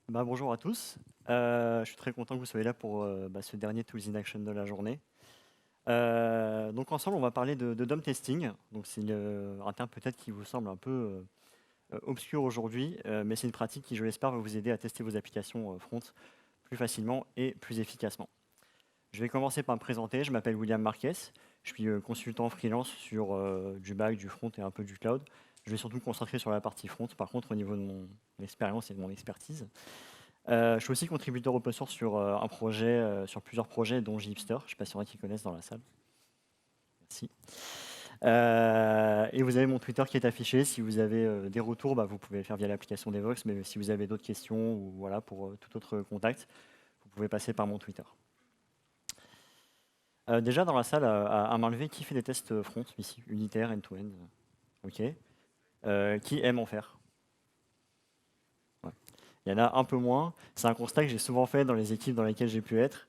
Bonjour à tous. Je suis très content que vous soyez là pour ce dernier Tools in Action de la journée. Donc ensemble, on va parler de DOM testing. Donc c'est un terme peut-être qui vous semble un peu obscur aujourd'hui, mais c'est une pratique qui, je l'espère, va vous aider à tester vos applications front plus facilement et plus efficacement. Je vais commencer par me présenter. Je m'appelle William Marquez. Je suis consultant freelance sur du back, du front et un peu du cloud. Je vais surtout me concentrer sur la partie front. Par contre, au niveau de mon expérience et de mon expertise, je suis aussi contributeur open source sur sur plusieurs projets, dont Gipster. Je ne sais pas si y en a qui connaissent dans la salle. Merci. Et vous avez mon Twitter qui est affiché. Si vous avez des retours, vous pouvez le faire via l'application Devox. Mais si vous avez d'autres questions ou voilà, pour tout autre contact, vous pouvez passer par mon Twitter. Déjà dans la salle, à main levée, qui fait des tests front ici, unitaire, end-to-end? Ok. Qui aime en faire? Ouais. Il y en a un peu moins. C'est un constat que j'ai souvent fait dans les équipes dans lesquelles j'ai pu être.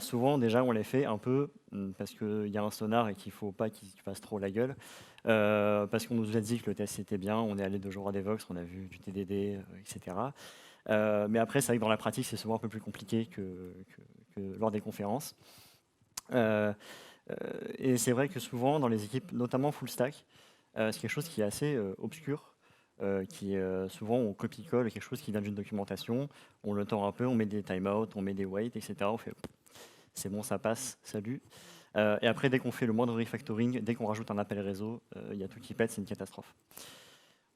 Souvent, déjà, on les fait un peu parce qu'il y a un sonar et qu'il ne faut pas qu'il fasse trop la gueule. Parce qu'on nous a dit que le test était bien, on est allé 2 jours à Devox, on a vu du TDD, etc. Mais après, c'est vrai que dans la pratique, c'est souvent un peu plus compliqué que lors des conférences. Euh, et c'est vrai que souvent, dans les équipes, notamment full stack, c'est quelque chose qui est assez obscur, qui est souvent on copie-colle quelque chose qui vient d'une documentation, on le tord un peu, on met des timeouts, on met des waits, etc. On fait c'est bon, ça passe, salut. Et après, dès qu'on fait le moindre refactoring, dès qu'on rajoute un appel réseau, il y a tout qui pète, c'est une catastrophe.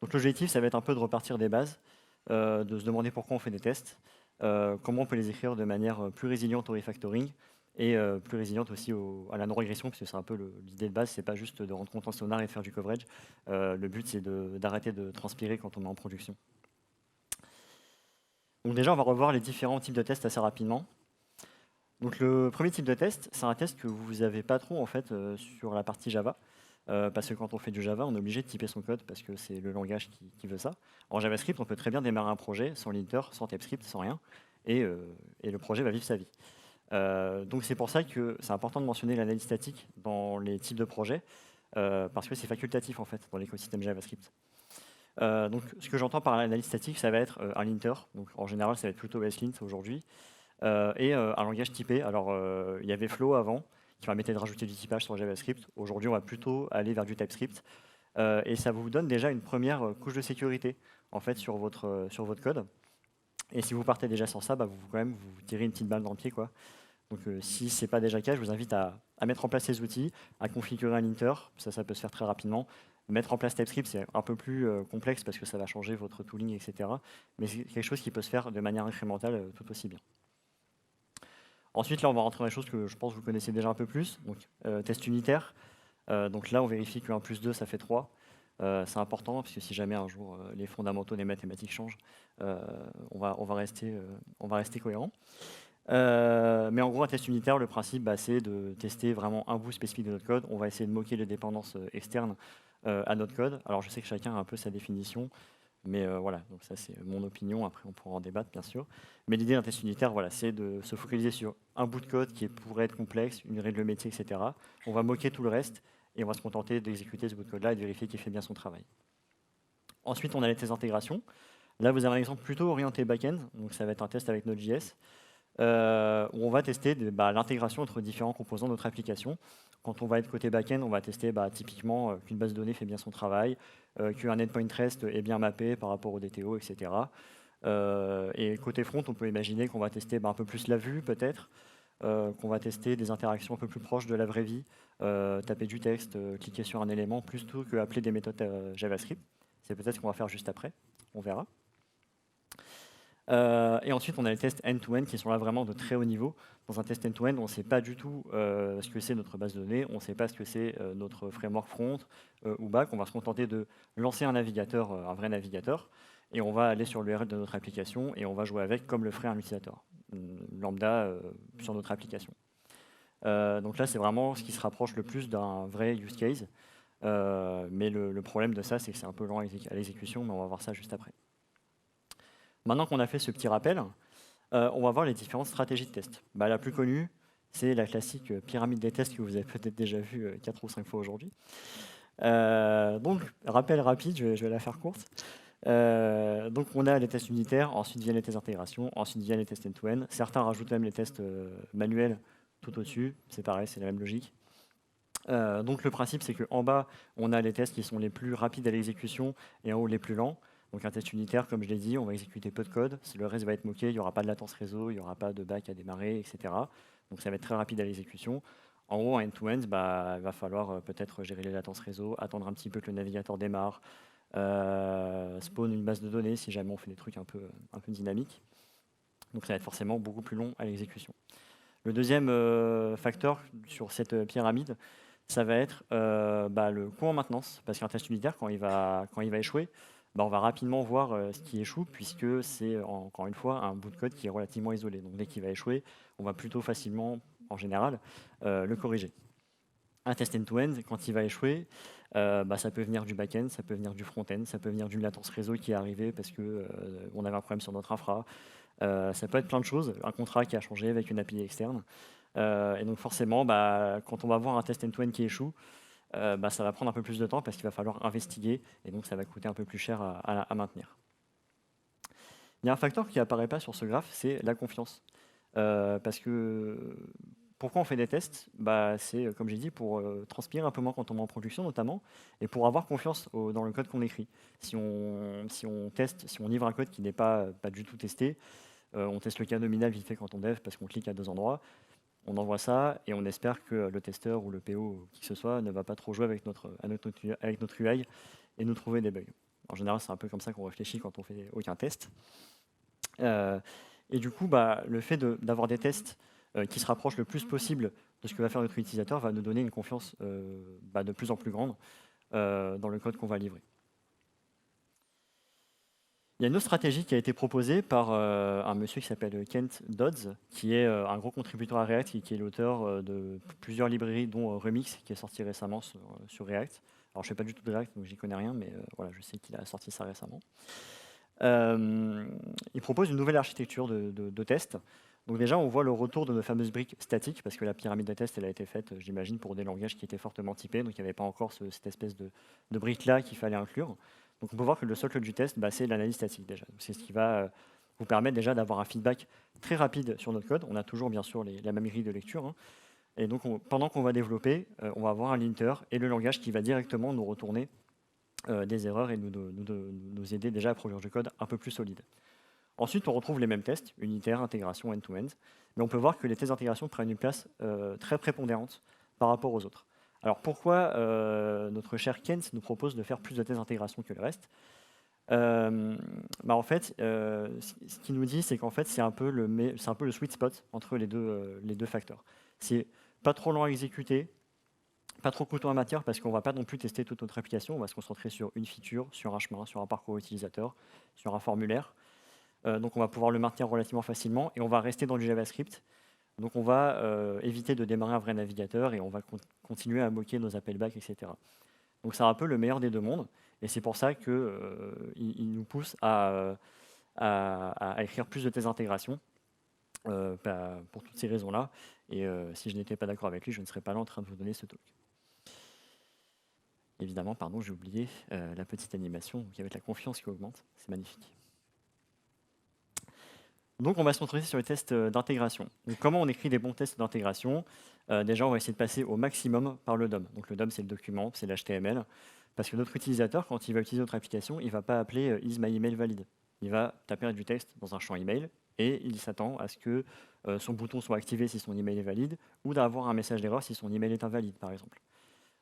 Donc l'objectif, ça va être un peu de repartir des bases, de se demander pourquoi on fait des tests, comment on peut les écrire de manière plus résiliente au refactoring et plus résiliente aussi à la non-régression, parce que c'est un peu l'idée de base, c'est pas juste de rendre compte en sonar et de faire du coverage. Le but, c'est d'arrêter de transpirer quand on est en production. Donc déjà, on va revoir les différents types de tests assez rapidement. Donc le premier type de test, c'est un test que vous n'avez pas trop en fait sur la partie Java. Parce que quand on fait du Java, on est obligé de typer son code parce que c'est le langage qui veut ça. En JavaScript, on peut très bien démarrer un projet sans linter, sans TypeScript, sans rien, et le projet va vivre sa vie. Donc c'est pour ça que c'est important de mentionner l'analyse statique dans les types de projets, parce que c'est facultatif en fait dans l'écosystème JavaScript. Donc ce que j'entends par l'analyse statique, ça va être un linter, donc en général ça va être plutôt ESLint aujourd'hui, et un langage typé. Alors il y avait Flow avant, qui permettait de rajouter du typage sur JavaScript. Aujourd'hui on va plutôt aller vers du TypeScript, et ça vous donne déjà une première couche de sécurité en fait sur votre code. Et si vous partez déjà sur ça, quand même vous tirez une petite balle dans le pied, quoi. Donc si ce n'est pas déjà le cas, je vous invite à mettre en place ces outils, à configurer un linter, ça peut se faire très rapidement. Mettre en place TypeScript, c'est un peu plus complexe parce que ça va changer votre tooling, etc. Mais c'est quelque chose qui peut se faire de manière incrémentale tout aussi bien. Ensuite, là, on va rentrer dans les choses que je pense que vous connaissez déjà un peu plus. Donc, test unitaire. Donc là, on vérifie que 1 plus 2, ça fait 3. C'est important parce que si jamais un jour les fondamentaux des mathématiques changent, on va rester cohérent. Mais en gros, un test unitaire, le principe, c'est de tester vraiment un bout spécifique de notre code. On va essayer de moquer les dépendances externes à notre code. Alors, je sais que chacun a un peu sa définition, mais voilà, donc ça c'est mon opinion. Après, on pourra en débattre, bien sûr. Mais l'idée d'un test unitaire, voilà, c'est de se focaliser sur un bout de code qui pourrait être complexe, une règle métier, etc. On va moquer tout le reste et on va se contenter d'exécuter ce bout de code-là et de vérifier qu'il fait bien son travail. Ensuite, on a les tests d'intégration. Là, vous avez un exemple plutôt orienté back-end, donc ça va être un test avec Node.js où on va tester l'intégration entre différents composants de notre application. Quand on va être côté back-end, on va tester typiquement qu'une base de données fait bien son travail, qu'un endpoint REST est bien mappé par rapport au DTO, etc. Et côté front, on peut imaginer qu'on va tester un peu plus la vue, peut-être, qu'on va tester des interactions un peu plus proches de la vraie vie, taper du texte, cliquer sur un élément, plutôt que appeler des méthodes JavaScript. C'est peut-être ce qu'on va faire juste après, on verra. Et ensuite, on a les tests end-to-end qui sont là vraiment de très haut niveau. Dans un test end-to-end, on ne sait pas du tout ce que c'est notre base de données, on ne sait pas ce que c'est notre framework front ou back. On va se contenter de lancer un navigateur, un vrai navigateur, et on va aller sur l'URL de notre application et on va jouer avec comme le ferait un utilisateur lambda sur notre application. Donc là, c'est vraiment ce qui se rapproche le plus d'un vrai use case. Mais le problème de ça, c'est que c'est un peu lent à l'exécution, mais on va voir ça juste après. Maintenant qu'on a fait ce petit rappel, on va voir les différentes stratégies de test. La plus connue, c'est la classique pyramide des tests que vous avez peut-être déjà vue 4 ou 5 fois aujourd'hui. Donc, rappel rapide, je vais la faire courte. Donc on a les tests unitaires, ensuite viennent les tests d'intégration, ensuite viennent les tests end-to-end. Certains rajoutent même les tests manuels tout au-dessus, c'est pareil, c'est la même logique. Donc le principe c'est qu'en bas on a les tests qui sont les plus rapides à l'exécution et en haut les plus lents. Donc un test unitaire, comme je l'ai dit, on va exécuter peu de code, le reste va être moqué, il n'y aura pas de latence réseau, il n'y aura pas de back à démarrer, etc. Donc ça va être très rapide à l'exécution. En haut, en end-to-end, bah, il va falloir peut-être gérer les latences réseau, attendre un petit peu que le navigateur démarre, spawn une base de données si jamais on fait des trucs un peu dynamiques. Donc ça va être forcément beaucoup plus long à l'exécution. Le deuxième facteur sur cette pyramide, ça va être le coût en maintenance, parce qu'un test unitaire, quand il va échouer, on va rapidement voir ce qui échoue, puisque c'est encore une fois un bout de code qui est relativement isolé. Donc dès qu'il va échouer, on va plutôt facilement, en général, le corriger. Un test end-to-end, quand il va échouer, ça peut venir du back-end, ça peut venir du front-end, ça peut venir d'une latence réseau qui est arrivée parce qu'on avait un problème sur notre infra. Ça peut être plein de choses, un contrat qui a changé avec une API externe. Et donc forcément, quand on va voir un test end-to-end qui échoue, ça va prendre un peu plus de temps parce qu'il va falloir investiguer et donc ça va coûter un peu plus cher à maintenir. Il y a un facteur qui n'apparaît pas sur ce graphe, c'est la confiance. Parce que pourquoi on fait des tests? C'est, comme j'ai dit, pour transpirer un peu moins quand on est en production notamment, et pour avoir confiance dans le code qu'on écrit. Si on teste, si on livre un code qui n'est pas du tout testé, on teste le cas nominal vite fait quand on dev parce qu'on clique à 2 endroits, on envoie ça et on espère que le testeur ou le PO ou qui que ce soit ne va pas trop jouer avec notre UI et nous trouver des bugs. En général, c'est un peu comme ça qu'on réfléchit quand on fait aucun test. Et du coup, le fait d'avoir des tests qui se rapprochent le plus possible de ce que va faire notre utilisateur va nous donner une confiance de plus en plus grande dans le code qu'on va livrer. Il y a une autre stratégie qui a été proposée par un monsieur qui s'appelle Kent Dodds, qui est un gros contributeur à React, qui est l'auteur de plusieurs librairies, dont Remix, qui est sorti récemment sur React. Alors, je ne fais pas du tout de React, donc j'y connais rien, mais voilà, je sais qu'il a sorti ça récemment. Il propose une nouvelle architecture de test. Donc déjà, on voit le retour de nos fameuses briques statiques, parce que la pyramide de test, elle a été faite, j'imagine, pour des langages qui étaient fortement typés, donc il n'y avait pas encore cette espèce de brique-là qu'il fallait inclure. Donc on peut voir que le socle du test, c'est l'analyse statique déjà. C'est ce qui va vous permettre déjà d'avoir un feedback très rapide sur notre code. On a toujours bien sûr la même grille de lecture. Hein. Et donc pendant qu'on va développer, on va avoir un linter et le langage qui va directement nous retourner des erreurs et nous aider déjà à produire du code un peu plus solide. Ensuite, on retrouve les mêmes tests, unitaire, intégration, end-to-end. Mais on peut voir que les tests d'intégration prennent une place très prépondérante par rapport aux autres. Alors pourquoi notre cher Kent nous propose de faire plus de tests d'intégration que le reste? En fait, ce qu'il nous dit, c'est qu'en fait, c'est un peu le sweet spot entre les deux facteurs. C'est pas trop lent à exécuter, pas trop coûteux en matière parce qu'on ne va pas non plus tester toute notre application. On va se concentrer sur une feature, sur un chemin, sur un parcours utilisateur, sur un formulaire. Donc on va pouvoir le maintenir relativement facilement et on va rester dans du JavaScript. Donc on va éviter de démarrer un vrai navigateur et on va continuer à moquer nos appels back, etc. Donc c'est un peu le meilleur des deux mondes et c'est pour ça qu'il nous pousse à écrire plus de tests d'intégration pour toutes ces raisons-là. Et si je n'étais pas d'accord avec lui, je ne serais pas là en train de vous donner ce talk. Évidemment, pardon, j'ai oublié la petite animation avec la confiance qui augmente. C'est magnifique. Donc, on va se concentrer sur les tests d'intégration. Donc, comment on écrit des bons tests d'intégration? Déjà, on va essayer de passer au maximum par le DOM. Donc, le DOM, c'est le document, c'est l'HTML. Parce que notre utilisateur, quand il va utiliser notre application, il ne va pas appeler isMyEmailValid. Il va taper du texte dans un champ email et il s'attend à ce que son bouton soit activé si son email est valide ou d'avoir un message d'erreur si son email est invalide, par exemple.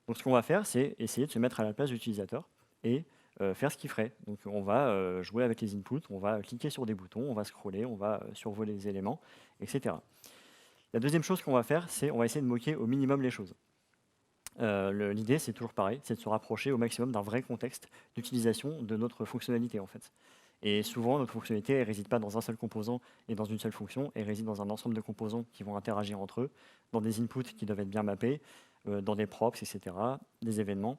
Donc, ce qu'on va faire, c'est essayer de se mettre à la place de l'utilisateur et faire ce qu'il ferait. Donc on va jouer avec les inputs, on va cliquer sur des boutons, on va scroller, on va survoler les éléments, etc. La deuxième chose qu'on va faire, c'est on va essayer de moquer au minimum les choses. L'idée, c'est toujours pareil, c'est de se rapprocher au maximum d'un vrai contexte d'utilisation de notre fonctionnalité en fait. Et souvent, notre fonctionnalité ne réside pas dans un seul composant et dans une seule fonction, elle réside dans un ensemble de composants qui vont interagir entre eux, dans des inputs qui doivent être bien mappés, dans des props, etc., des événements.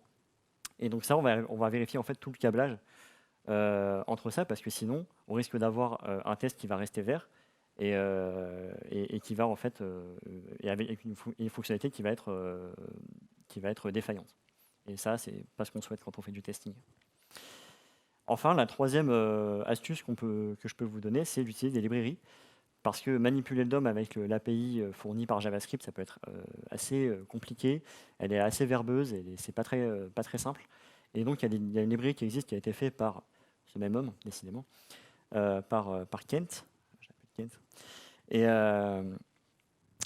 Et donc ça, on va vérifier en fait tout le câblage entre ça, parce que sinon, on risque d'avoir un test qui va rester vert et qui va en fait et avec une fonctionnalité qui va être défaillante. Et ça, c'est pas ce qu'on souhaite quand on fait du testing. Enfin, la troisième astuce que je peux vous donner, c'est d'utiliser des librairies. Parce que manipuler le DOM avec l'API fournie par JavaScript, ça peut être assez compliqué. Elle est assez verbeuse et c'est pas très simple. Et donc, il y a une librairie qui existe, qui a été faite par ce même homme, décidément, par Kent. Je l'appelle Kent. Et, euh,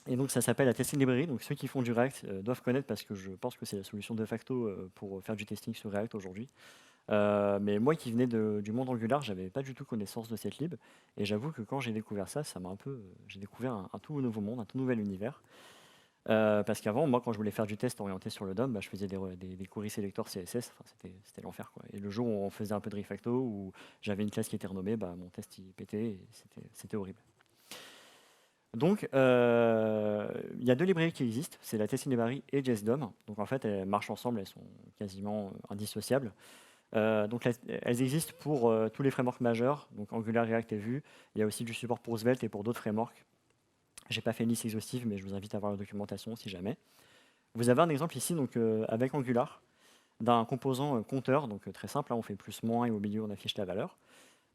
et donc, ça s'appelle la Testing Library. Donc, ceux qui font du React doivent connaître parce que je pense que c'est la solution de facto pour faire du testing sur React aujourd'hui. Mais moi qui venais du monde Angular, j'avais pas du tout connaissance de cette lib. Et j'avoue que quand j'ai découvert ça, ça m'a un peu. J'ai découvert un tout nouveau monde, un tout nouvel univers. Parce qu'avant, moi, quand je voulais faire du test orienté sur le DOM, bah, je faisais des query selectors CSS. Enfin, c'était l'enfer, quoi. Et le jour où on faisait un peu de refacto, où j'avais une classe qui était renommée, bah, mon test il pétait et c'était horrible. Donc, il y a deux librairies qui existent, c'est la Testing Library et JSDOM. Donc en fait, elles marchent ensemble, elles sont quasiment indissociables. Donc elles existent pour tous les frameworks majeurs, donc Angular, React et Vue. Il y a aussi du support pour Svelte et pour d'autres frameworks. J'ai pas fait une liste exhaustive, mais je vous invite à voir la documentation si jamais. Vous avez un exemple ici donc, avec Angular d'un composant compteur, donc très simple, là on fait plus moins et au milieu on affiche la valeur.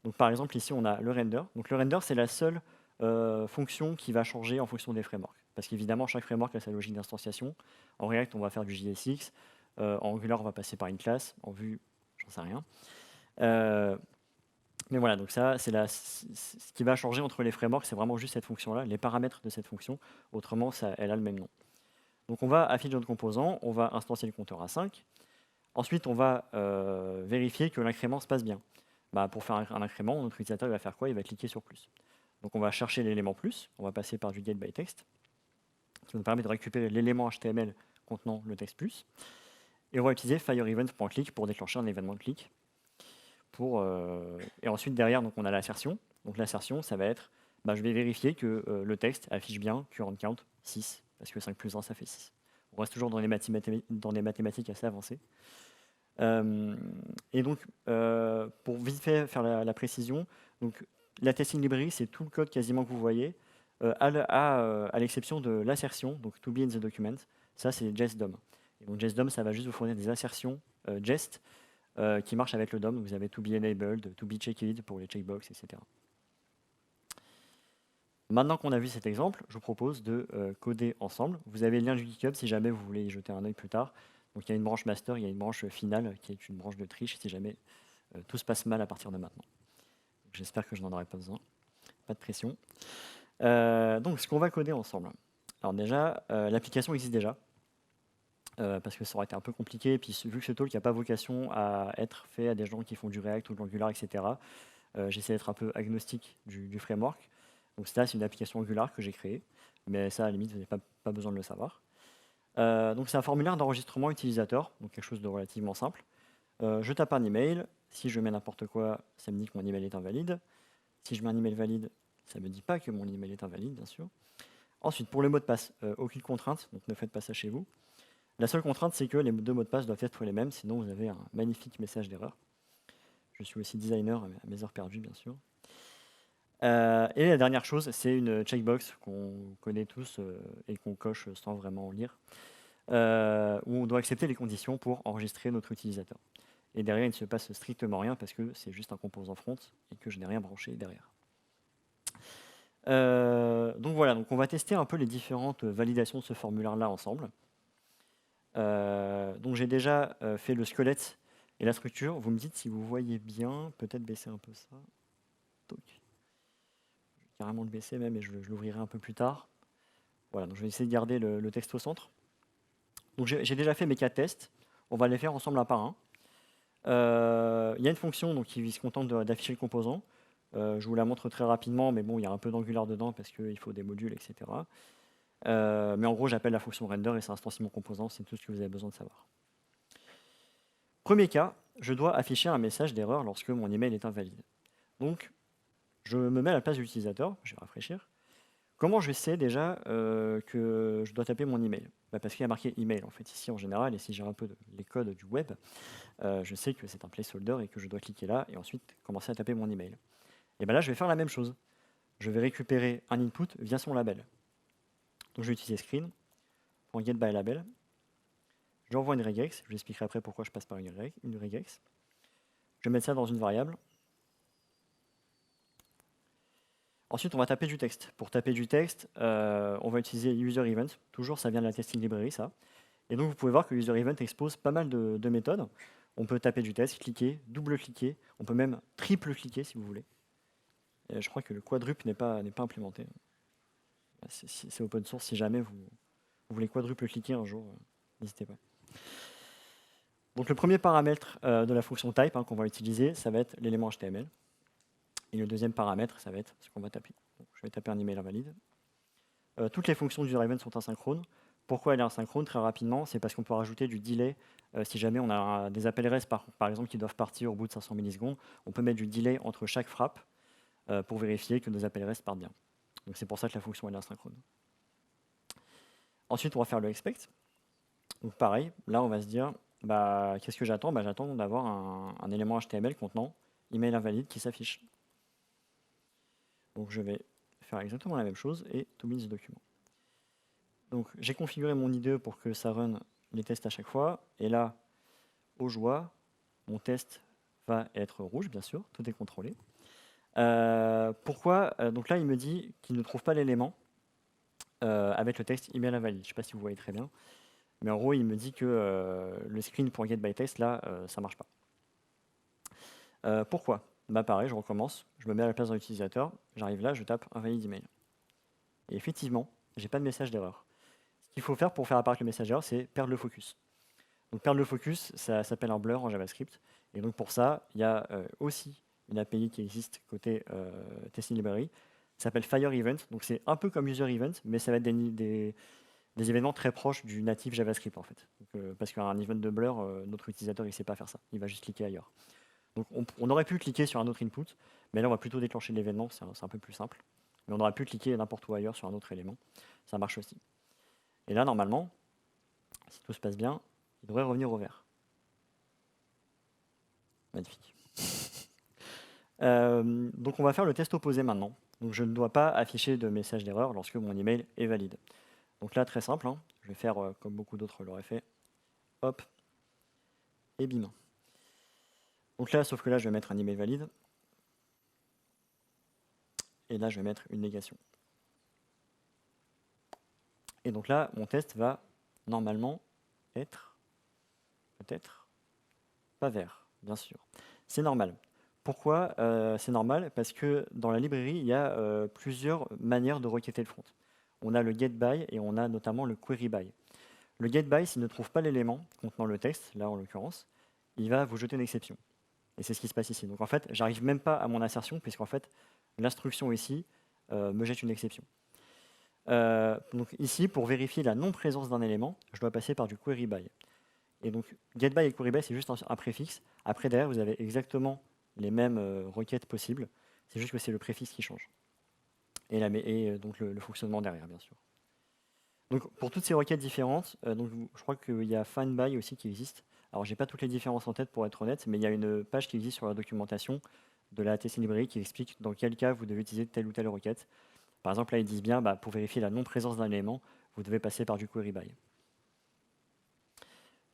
Donc par exemple ici on a le render. Donc le render c'est la seule fonction qui va changer en fonction des frameworks. Parce qu'évidemment chaque framework a sa logique d'instanciation. En React on va faire du JSX, en Angular on va passer par une classe, en Vue j'en sais rien. Mais voilà, donc ça, ce qui va changer entre les frameworks, c'est vraiment juste cette fonction-là, les paramètres de cette fonction. Autrement, elle a le même nom. Donc on va afficher notre composant, on va instancier le compteur à 5. Ensuite, on va vérifier que l'incrément se passe bien. Bah, pour faire un incrément, notre utilisateur il va faire quoi? Il va cliquer sur plus. Donc on va chercher l'élément plus, on va passer par du getByText, qui nous permet de récupérer l'élément HTML contenant le texte plus. Et on va utiliser fireEvent.click pour déclencher un événement de clic. Et ensuite, derrière, donc, on a l'assertion. Donc l'assertion, ça va être, bah, je vais vérifier que le texte affiche bien current count 6, parce que 5 plus 1, ça fait 6. On reste toujours dans des mathématiques assez avancées. Et donc, pour vite fait faire la précision, donc, la testing library, c'est tout le code quasiment que vous voyez, à l'exception de l'assertion, donc to be in the document. Ça, c'est JSDOM. Et donc JSDOM, ça va juste vous fournir des assertions jest qui marchent avec le DOM. Donc, vous avez to be enabled, to be checked pour les checkbox, etc. Maintenant qu'on a vu cet exemple, je vous propose de coder ensemble. Vous avez le lien du GitHub si jamais vous voulez y jeter un œil plus tard. Donc, il y a une branche master, il y a une branche finale qui est une branche de triche si jamais tout se passe mal à partir de maintenant. J'espère que je n'en aurai pas besoin. Pas de pression. Donc, ce qu'on va coder ensemble. Alors déjà, l'application existe déjà. Parce que ça aurait été un peu compliqué. Et puis, vu que ce talk n'a pas vocation à être fait à des gens qui font du React ou de l'Angular, etc., j'essaie d'être un peu agnostique du framework. Donc, ça, c'est une application Angular que j'ai créée. Mais ça, à la limite, vous n'avez pas besoin de le savoir. Donc, c'est un formulaire d'enregistrement utilisateur, donc quelque chose de relativement simple. Je tape un email. Si je mets n'importe quoi, ça me dit que mon email est invalide. Si je mets un email valide, ça ne me dit pas que mon email est invalide, bien sûr. Ensuite, pour le mot de passe, aucune contrainte, donc ne faites pas ça chez vous. La seule contrainte, c'est que les deux mots de passe doivent être les mêmes, sinon vous avez un magnifique message d'erreur. Je suis aussi designer à mes heures perdues, bien sûr. Et la dernière chose, c'est une checkbox qu'on connaît tous et qu'on coche sans vraiment lire, où on doit accepter les conditions pour enregistrer notre utilisateur. Et derrière, il ne se passe strictement rien parce que c'est juste un composant front et que je n'ai rien branché derrière. Donc voilà, donc on va tester un peu les différentes validations de ce formulaire-là ensemble. Donc j'ai déjà fait le squelette et la structure. Vous me dites si vous voyez bien, peut-être baisser un peu ça. Toc. Je vais carrément le baisser même et je l'ouvrirai un peu plus tard. Voilà, donc je vais essayer de garder le texte au centre. Donc j'ai déjà fait mes 4 tests. On va les faire ensemble un par un. Il y a une fonction donc, qui se contente d'afficher le composant. Je vous la montre très rapidement, mais bon, il y a un peu d'Angular dedans parce qu'il faut des modules, etc. Mais en gros, j'appelle la fonction render et ça instancie mon composant. C'est tout ce que vous avez besoin de savoir. Premier cas, je dois afficher un message d'erreur lorsque mon email est invalide. Donc, je me mets à la place de l'utilisateur, je vais rafraîchir. Comment je sais déjà que je dois taper mon email? Parce qu'il y a marqué email en fait ici en général, et si j'ai un peu les codes du web, je sais que c'est un placeholder et que je dois cliquer là et ensuite commencer à taper mon email. Et bien là, je vais faire la même chose. Je vais récupérer un input via son label. Donc je vais utiliser screen pour getByLabel. J'envoie une regex, je vous expliquerai après pourquoi je passe par une regex. Je vais mettre ça dans une variable. Ensuite, on va taper du texte. Pour taper du texte, on va utiliser user event. Toujours, ça vient de la testing library, ça. Et donc, vous pouvez voir que user event expose pas mal de méthodes. On peut taper du texte, cliquer, double-cliquer. On peut même triple-cliquer si vous voulez. Et je crois que le quadruple n'est pas implémenté. C'est open source. Si jamais vous voulez quadruple-cliquer un jour, n'hésitez pas. Donc, le premier paramètre de la fonction type qu'on va utiliser, ça va être l'élément HTML. Et le deuxième paramètre, ça va être ce qu'on va taper. Donc, je vais taper un email invalide. Toutes les fonctions du event sont asynchrones. Pourquoi elle est asynchrone? Très rapidement, c'est parce qu'on peut rajouter du delay. Si jamais on a des appels REST, par exemple, qui doivent partir au bout de 500 millisecondes, on peut mettre du delay entre chaque frappe pour vérifier que nos appels REST partent bien. Donc c'est pour ça que la fonction est asynchrone. Ensuite, on va faire le expect. Donc pareil, là on va se dire, qu'est-ce que j'attends? J'attends d'avoir un élément HTML contenant email invalide qui s'affiche. Donc je vais faire exactement la même chose et to bin the document. Donc j'ai configuré mon IDE pour que ça run les tests à chaque fois. Et là, aux joies, mon test va être rouge, bien sûr, tout est contrôlé. Pourquoi? Donc là, il me dit qu'il ne trouve pas l'élément avec le texte email invalide. Je ne sais pas si vous voyez très bien. Mais en gros, il me dit que le screen pour getByText, là, ça ne marche pas. Pourquoi? Pareil, je recommence, je me mets à la place d'un utilisateur, j'arrive là, je tape invalide email. Et effectivement, j'ai pas de message d'erreur. Ce qu'il faut faire pour faire apparaître le message d'erreur, c'est perdre le focus. Donc perdre le focus, ça s'appelle un blur en JavaScript. Et donc pour ça, il y a aussi une API qui existe côté testing library, ça s'appelle Fire Event. Donc c'est un peu comme User Event, mais ça va être des événements très proches du native JavaScript en fait. Donc, parce qu'un event de blur, notre utilisateur il ne sait pas faire ça, il va juste cliquer ailleurs. Donc on aurait pu cliquer sur un autre input, mais là on va plutôt déclencher l'événement, c'est un peu plus simple. Mais on aurait pu cliquer n'importe où ailleurs sur un autre élément, ça marche aussi. Et là normalement, si tout se passe bien, il devrait revenir au vert. Magnifique. Donc on va faire le test opposé maintenant. Donc je ne dois pas afficher de message d'erreur lorsque mon email est valide. Donc là très simple, je vais faire comme beaucoup d'autres l'auraient fait. Hop, et bim. Donc là, sauf que là, je vais mettre un email valide. Et là, je vais mettre une négation. Et donc là, mon test va normalement être, peut-être, pas vert, bien sûr. C'est normal. Pourquoi c'est normal? Parce que dans la librairie, il y a plusieurs manières de requêter le front. On a le getBy et on a notamment le queryBy. Le getBy, s'il ne trouve pas l'élément contenant le texte, là en l'occurrence, il va vous jeter une exception. Et c'est ce qui se passe ici. Donc en fait, j'arrive même pas à mon assertion, puisqu'en fait, l'instruction ici me jette une exception. Donc ici, pour vérifier la non-présence d'un élément, je dois passer par du queryBy. Et donc getBy et queryBy, c'est juste un préfixe. Après, derrière, vous avez exactement les mêmes requêtes possibles. C'est juste que c'est le préfixe qui change. Et donc le fonctionnement derrière, bien sûr. Donc pour toutes ces requêtes différentes, je crois qu'il y a findBy aussi qui existe. Alors j'ai pas toutes les différences en tête pour être honnête, mais il y a une page qui existe sur la documentation de la testing library qui explique dans quel cas vous devez utiliser telle ou telle requête. Par exemple, là ils disent bien, pour vérifier la non-présence d'un élément, vous devez passer par du queryBy.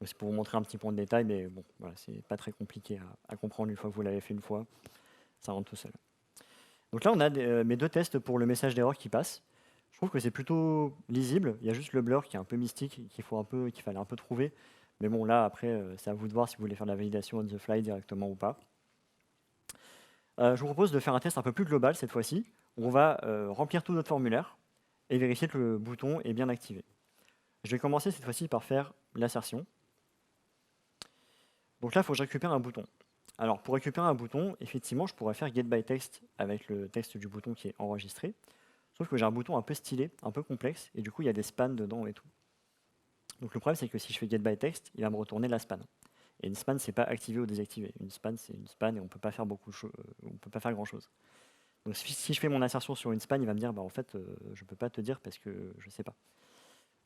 C'est pour vous montrer un petit point de détail, mais bon, voilà, c'est pas très compliqué à comprendre une fois que vous l'avez fait une fois, ça rentre tout seul. Donc là on a mes deux tests pour le message d'erreur qui passe. Je trouve que c'est plutôt lisible, il y a juste le blur qui est un peu mystique, qu'il fallait un peu trouver. Mais bon, là, après, c'est à vous de voir si vous voulez faire la validation on the fly directement ou pas. Je vous propose de faire un test un peu plus global cette fois-ci. On va remplir tout notre formulaire et vérifier que le bouton est bien activé. Je vais commencer cette fois-ci par faire l'assertion. Donc là, il faut que je récupère un bouton. Alors, pour récupérer un bouton, effectivement, je pourrais faire getByText avec le texte du bouton qui est enregistré. Sauf que j'ai un bouton un peu stylé, un peu complexe, et du coup, il y a des spans dedans et tout. Donc le problème, c'est que si je fais getByText, il va me retourner la span. Et une span, c'est pas activé ou désactivé. Une span, c'est une span et on peut pas faire grand-chose. Donc si je fais mon assertion sur une span, il va me dire, en fait, je peux pas te dire parce que je sais pas.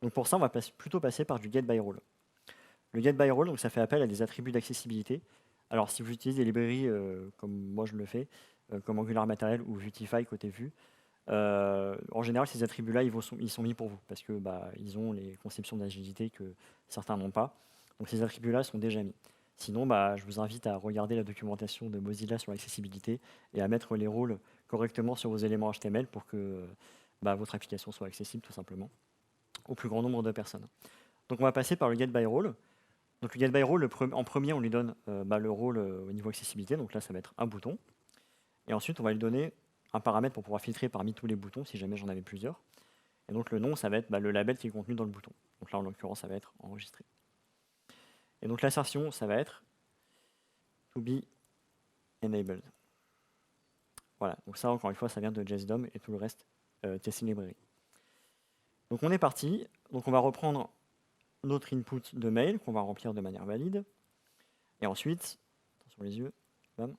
Donc pour ça, on va plutôt passer par du getByRole. Le getByRole, donc ça fait appel à des attributs d'accessibilité. Alors si vous utilisez des librairies comme moi je le fais, comme Angular Material ou Vuetify côté Vue, en général, ces attributs-là, ils sont mis pour vous parce que ils ont les conceptions d'agilité que certains n'ont pas. Donc ces attributs-là sont déjà mis. Sinon, je vous invite à regarder la documentation de Mozilla sur l'accessibilité et à mettre les rôles correctement sur vos éléments HTML pour que votre application soit accessible tout simplement au plus grand nombre de personnes. Donc on va passer par le getByRole. Donc le getByRole, en premier, on lui donne le rôle au niveau accessibilité. Donc là, ça va être un bouton. Et ensuite, on va lui donner un paramètre pour pouvoir filtrer parmi tous les boutons si jamais j'en avais plusieurs. Et donc le nom, ça va être le label qui est contenu dans le bouton. Donc là, en l'occurrence, ça va être enregistré. Et donc l'assertion, ça va être to be enabled. Voilà, donc ça, encore une fois, ça vient de JSDOM et tout le reste, testing library. Donc on est parti. Donc on va reprendre notre input de mail qu'on va remplir de manière valide. Et ensuite, attention les yeux, bam,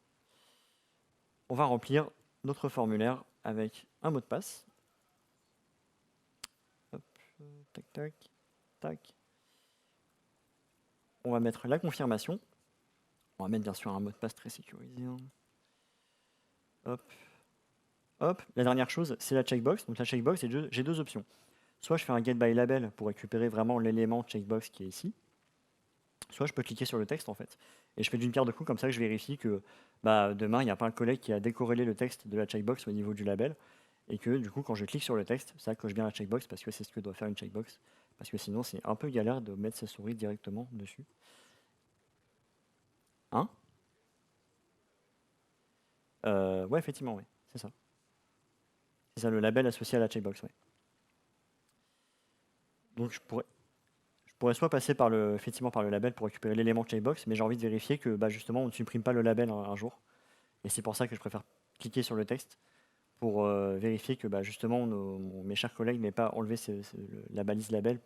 on va remplir notre formulaire avec un mot de passe. Hop, tac, tac, tac. On va mettre la confirmation. On va mettre bien sûr un mot de passe très sécurisé. Hop, hop. La dernière chose, c'est la checkbox. Donc la checkbox, j'ai deux options. Soit je fais un getByLabel pour récupérer vraiment l'élément checkbox qui est ici. Soit je peux cliquer sur le texte en fait. Et je fais d'une pierre deux coups, comme ça que je vérifie que demain, il n'y a pas un collègue qui a décorrélé le texte de la checkbox au niveau du label. Et que du coup, quand je clique sur le texte, ça coche bien la checkbox parce que c'est ce que doit faire une checkbox. Parce que sinon, c'est un peu galère de mettre sa souris directement dessus. Hein? Ouais, effectivement, oui. C'est ça. C'est ça, le label associé à la checkbox, ouais. Donc je pourrais soit passer effectivement par le label pour récupérer l'élément checkbox, mais j'ai envie de vérifier que justement on ne supprime pas le label un jour. Et c'est pour ça que je préfère cliquer sur le texte pour vérifier que justement mes chers collègues n'aient pas enlevé la balise label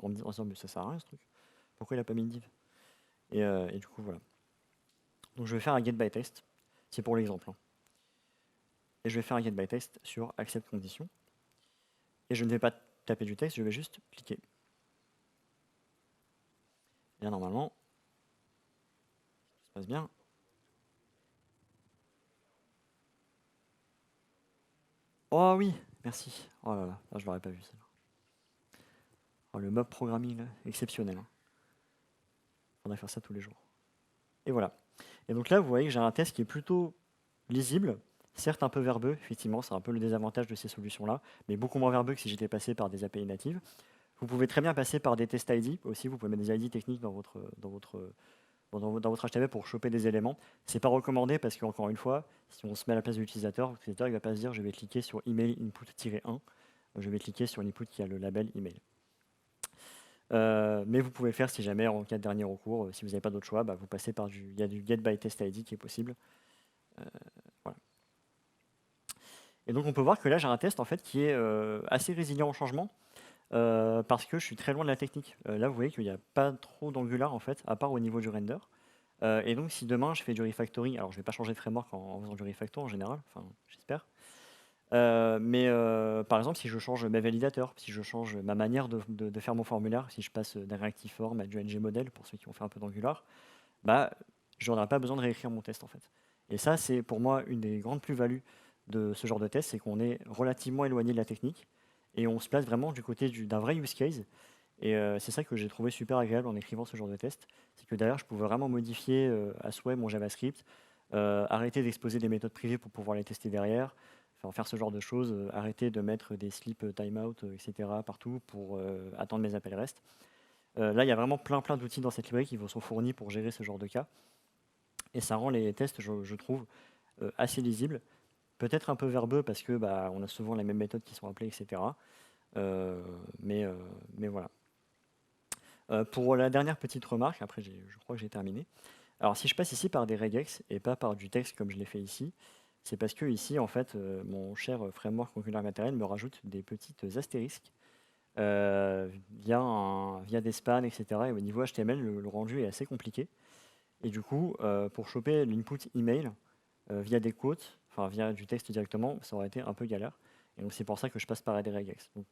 en me disant mais ça sert à rien ce truc. Pourquoi il n'a pas mis une div et du coup voilà. Donc je vais faire un getByText, c'est pour l'exemple. Hein. Et je vais faire un getByText sur accept condition. Et je ne vais pas taper du texte, je vais juste cliquer. Et là normalement, ça se passe bien. Oh oui, merci. Oh là là, je l'aurais pas vu ça. Oh, le mob programming, là, exceptionnel. Hein. Faudrait faire ça tous les jours. Et voilà. Et donc là, vous voyez que j'ai un test qui est plutôt lisible, certes un peu verbeux, effectivement, c'est un peu le désavantage de ces solutions-là, mais beaucoup moins verbeux que si j'étais passé par des API natives. Vous pouvez très bien passer par des test ID aussi, vous pouvez mettre des ID techniques dans votre HTML pour choper des éléments. C'est pas recommandé parce qu'encore une fois, si on se met à la place de l'utilisateur il ne va pas se dire je vais cliquer sur email input-1, je vais cliquer sur l'input qui a le label email. Mais vous pouvez le faire si jamais, en cas de dernier recours, si vous n'avez pas d'autre choix, vous passez par il y a du getByTestID qui est possible. Voilà. Et donc on peut voir que là j'ai un test en fait qui est assez résilient au changement parce que je suis très loin de la technique. Là vous voyez qu'il n'y a pas trop d'Angular en fait, à part au niveau du render. Et donc si demain je fais du refactoring, alors je ne vais pas changer de framework en faisant du refactor en général, enfin j'espère. Mais par exemple, si je change mes validateurs, si je change ma manière de faire mon formulaire, si je passe d'un Reactiveform à du ngModel, pour ceux qui ont fait un peu d'Angular, je n'aurai pas besoin de réécrire mon test en fait. Et ça, c'est pour moi une des grandes plus-values de ce genre de test, c'est qu'on est relativement éloigné de la technique et on se place vraiment du côté d'un vrai use case. Et c'est ça que j'ai trouvé super agréable en écrivant ce genre de test, c'est que derrière, je pouvais vraiment modifier à souhait mon JavaScript, arrêter d'exposer des méthodes privées pour pouvoir les tester derrière, faire ce genre de choses, arrêter de mettre des sleep timeout, etc. partout pour attendre mes appels REST. Là, il y a vraiment plein d'outils dans cette librairie qui vous sont fournis pour gérer ce genre de cas. Et ça rend les tests, je trouve, assez lisibles. Peut-être un peu verbeux parce que on a souvent les mêmes méthodes qui sont appelées, etc. Mais voilà. Pour la dernière petite remarque, après je crois que j'ai terminé. Alors si je passe ici par des regex et pas par du texte comme je l'ai fait ici, c'est parce que ici, en fait, mon cher framework Angular Material me rajoute des petites astérisques via des spans, etc. Et au niveau HTML, le rendu est assez compliqué. Et du coup, pour choper l'input email via des quotes, enfin via du texte directement, ça aurait été un peu galère. Et donc c'est pour ça que je passe par des regex. Donc,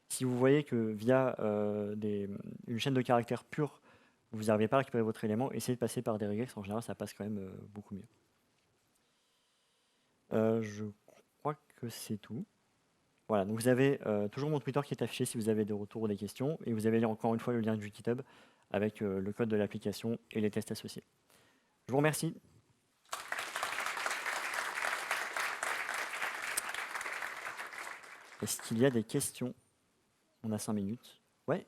si vous voyez que via une chaîne de caractères pure, vous n'arrivez pas à récupérer votre élément, essayez de passer par des regex. En général, ça passe quand même beaucoup mieux. Je crois que c'est tout. Voilà, donc vous avez toujours mon Twitter qui est affiché si vous avez des retours ou des questions, et vous avez encore une fois le lien du GitHub avec le code de l'application et les tests associés. Je vous remercie. Est-ce qu'il y a des questions? On a 5 minutes. Ouais.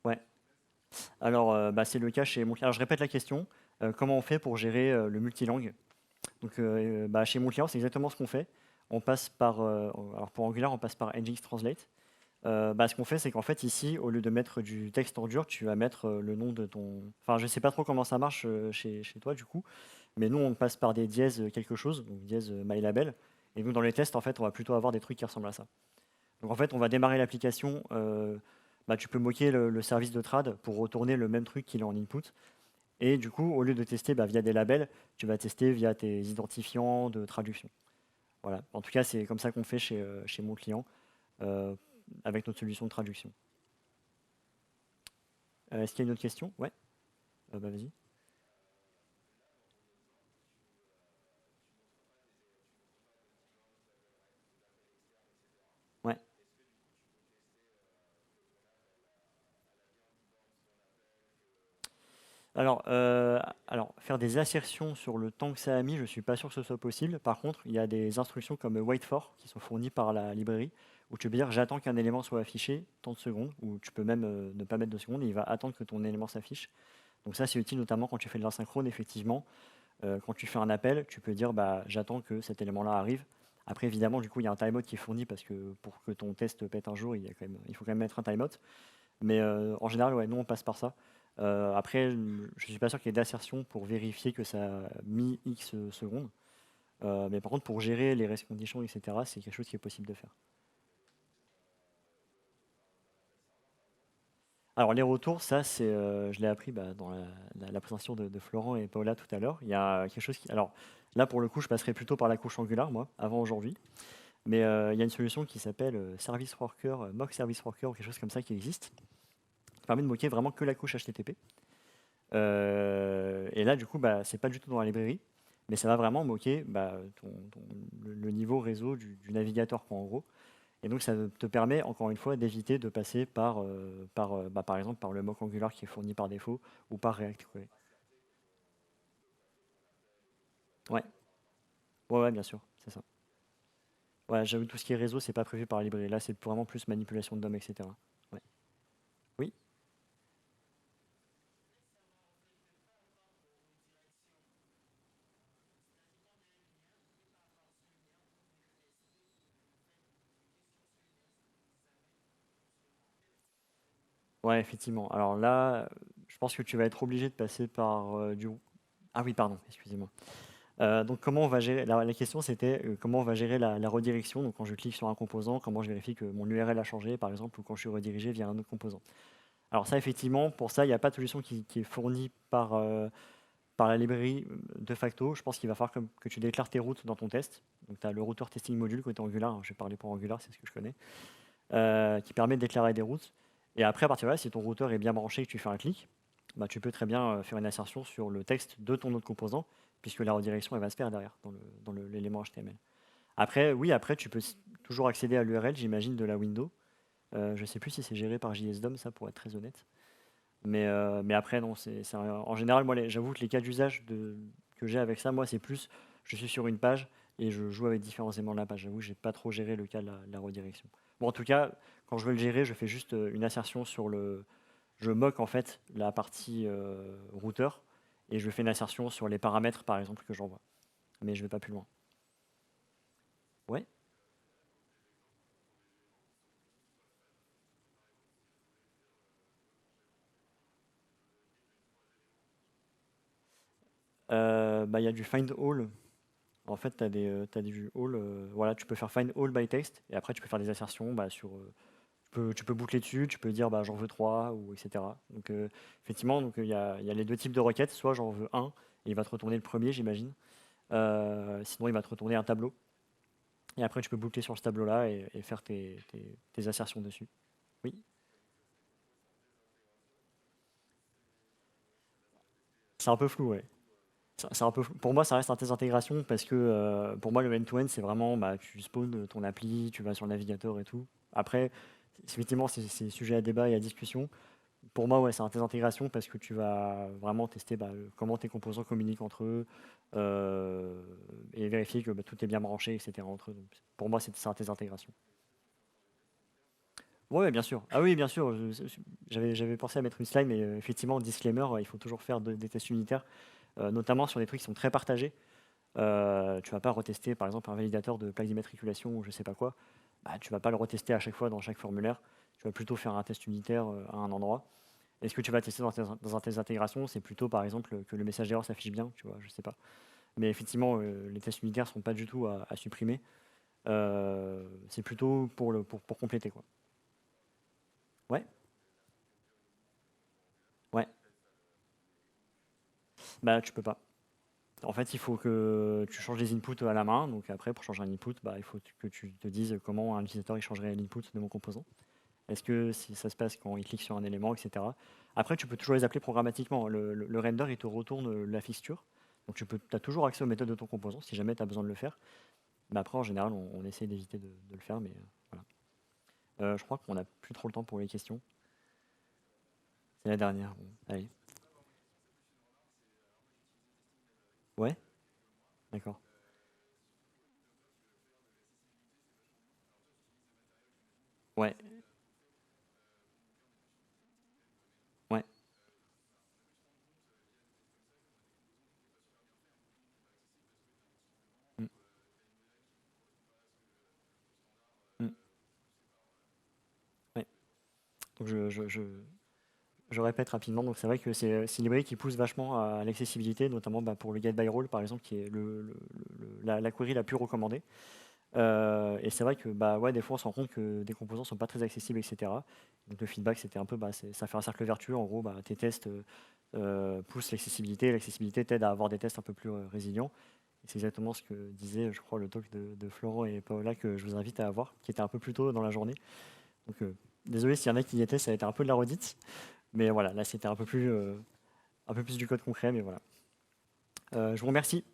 Ouais. Alors, c'est le cas chez Montclair. Alors, je répète la question. Comment on fait pour gérer le multilangue? Donc, chez Montclair, c'est exactement ce qu'on fait. On passe par, alors pour Angular, on passe par Nginx Translate. Ce qu'on fait, c'est qu'en fait, ici, au lieu de mettre du texte en dur, tu vas mettre le nom de ton. Enfin, je ne sais pas trop comment ça marche chez toi, du coup. Mais nous, on passe par des dièses quelque chose, donc dièse mylabel. Et donc, dans les tests, en fait, on va plutôt avoir des trucs qui ressemblent à ça. Donc, en fait, on va démarrer l'application. Tu peux moquer le service de trad pour retourner le même truc qu'il est en input. Et du coup, au lieu de tester via des labels, tu vas tester via tes identifiants de traduction. Voilà. En tout cas, c'est comme ça qu'on fait chez mon client euh, avec notre solution de traduction. Est-ce qu'il y a une autre question? Ouais. Vas-y. Ouais. Alors, faire des assertions sur le temps que ça a mis, je ne suis pas sûr que ce soit possible. Par contre, il y a des instructions comme wait for qui sont fournies par la librairie où tu peux dire j'attends qu'un élément soit affiché tant de secondes, ou tu peux même ne pas mettre de secondes et il va attendre que ton élément s'affiche. Donc ça, c'est utile notamment quand tu fais de l'asynchrone, effectivement. Quand tu fais un appel, tu peux dire j'attends que cet élément-là arrive. Après, évidemment, du coup, il y a un timeout qui est fourni parce que pour que ton test pète un jour, il faut quand même mettre un timeout. Mais en général, ouais, nous, on passe par ça. Après, je ne suis pas sûr qu'il y ait d'assertion pour vérifier que ça a mis X secondes. Mais par contre, pour gérer les race conditions, etc., c'est quelque chose qui est possible de faire. Alors, les retours, ça, je l'ai appris dans la présentation de Florent et Paola tout à l'heure. Il y a quelque chose qui. Alors, là, pour le coup, je passerai plutôt par la couche Angular, moi, avant aujourd'hui. Mais il y a une solution qui s'appelle Service Worker, Mock Service Worker, ou quelque chose comme ça qui existe, qui permet de moquer vraiment que la couche HTTP. Et là, du coup, c'est pas du tout dans la librairie, mais ça va vraiment moquer le niveau réseau du navigateur, quoi, en gros. Et donc, ça te permet, encore une fois, d'éviter de passer par exemple, par le mock Angular qui est fourni par défaut, ou par React. Ouais, ouais, bien sûr, c'est ça. Ouais, j'avoue, tout ce qui est réseau, c'est pas prévu par la librairie. Là, c'est vraiment plus manipulation de DOM, etc. Ouais. Oui. Ouais, effectivement. Alors là, je pense que tu vas être obligé de passer par du. Ah oui, pardon, excusez-moi. Donc comment on va gérer. La question c'était comment on va gérer la redirection. Donc quand je clique sur un composant, comment je vérifie que mon URL a changé, par exemple, ou quand je suis redirigé via un autre composant. Alors ça, effectivement, pour ça, il n'y a pas de solution qui est fournie par la librairie de facto. Je pense qu'il va falloir que tu déclares tes routes dans ton test. Donc tu as le routeur testing module côté Angular. Je vais parler pour Angular, c'est ce que je connais. Qui permet de déclarer des routes. Et après, à partir de là, si ton routeur est bien branché et que tu fais un clic, tu peux très bien faire une assertion sur le texte de ton autre composant, puisque la redirection elle va se faire derrière dans l'élément HTML. Après, oui, après, tu peux toujours accéder à l'URL, j'imagine, de la window. Je ne sais plus si c'est géré par JSDOM, ça, pour être très honnête. Mais après, non, en général, moi, j'avoue que les cas d'usage que j'ai avec ça, moi, c'est plus, je suis sur une page et je joue avec différents éléments de la page. J'avoue que je n'ai pas trop géré le cas de la redirection. Bon, en tout cas, quand je veux le gérer, je fais juste une assertion sur le. Je moque en fait la partie routeur et je fais une assertion sur les paramètres, par exemple, que j'envoie. Mais je ne vais pas plus loin. Ouais. Il y a du find all. En fait, t'as du all. Voilà, tu peux faire find all by text et après tu peux faire des assertions sur. Tu peux boucler dessus, tu peux dire j'en veux 3 ou etc. Donc effectivement, il y a les deux types de requêtes. Soit j'en veux un et il va te retourner le premier, j'imagine. Sinon, il va te retourner un tableau. Et après, tu peux boucler sur ce tableau-là et faire tes assertions dessus. Oui, c'est un peu flou, ouais. C'est un peu, pour moi, ça reste un test d'intégration parce que pour moi, le end-to-end, c'est vraiment bah, tu spawns ton appli, tu vas sur le navigateur et tout. Après, effectivement, c'est sujet à débat et à discussion. Pour moi, ouais, c'est un test d'intégration parce que tu vas vraiment tester bah, comment tes composants communiquent entre eux euh, et vérifier que bah, tout est bien branché, etc. entre eux. Donc, pour moi, c'est un test d'intégration. Ouais, bien sûr. Ah oui, bien sûr. J'avais pensé à mettre une slide, mais effectivement, disclaimer, il faut toujours faire des tests unitaires, notamment sur des trucs qui sont très partagés. Tu vas pas retester, par exemple, un validateur de plaque d'immatriculation ou je sais pas quoi. Bah, tu vas pas le retester à chaque fois dans chaque formulaire. Tu vas plutôt faire un test unitaire à un endroit. Et ce que tu vas tester dans un test d'intégration, c'est plutôt, par exemple, que le message d'erreur s'affiche bien, tu vois, je sais pas. Mais effectivement, les tests unitaires sont pas du tout à supprimer. C'est plutôt pour compléter, quoi. Ouais, ouais. Bah, tu peux pas. En fait, il faut que tu changes les inputs à la main. Donc après, pour changer un input, bah, il faut que tu te dises comment un utilisateur il changerait l'input de mon composant. Est-ce que si ça se passe quand il clique sur un élément, etc. Après, tu peux toujours les appeler programmatiquement. Le render, il te retourne la fixture. Donc tu as toujours accès aux méthodes de ton composant si jamais tu as besoin de le faire. Mais après, en général, on essaie d'éviter de le faire. Mais voilà. Je crois qu'on n'a plus trop le temps pour les questions. C'est la dernière. Bon, allez. Ouais, d'accord. Ouais, ouais. Mm, mm, ouais. Donc je répète rapidement, donc c'est vrai que c'est une librairie qui pousse vachement à l'accessibilité, notamment bah, pour le get by role par exemple, qui est la query la plus recommandée. Et c'est vrai que bah, ouais, des fois on se rend compte que des composants sont pas très accessibles, etc. Donc le feedback c'était un peu, bah, ça fait un cercle vertueux, en gros bah, tes tests poussent l'accessibilité t'aide à avoir des tests un peu plus résilients. Et c'est exactement ce que disait, je crois, le talk de Florent et Paola que je vous invite à avoir, qui était un peu plus tôt dans la journée. Donc désolé s'il y en a qui y étaient, ça a été un peu de la redite. Mais voilà, là c'était un peu plus du code concret, mais voilà. Je vous remercie.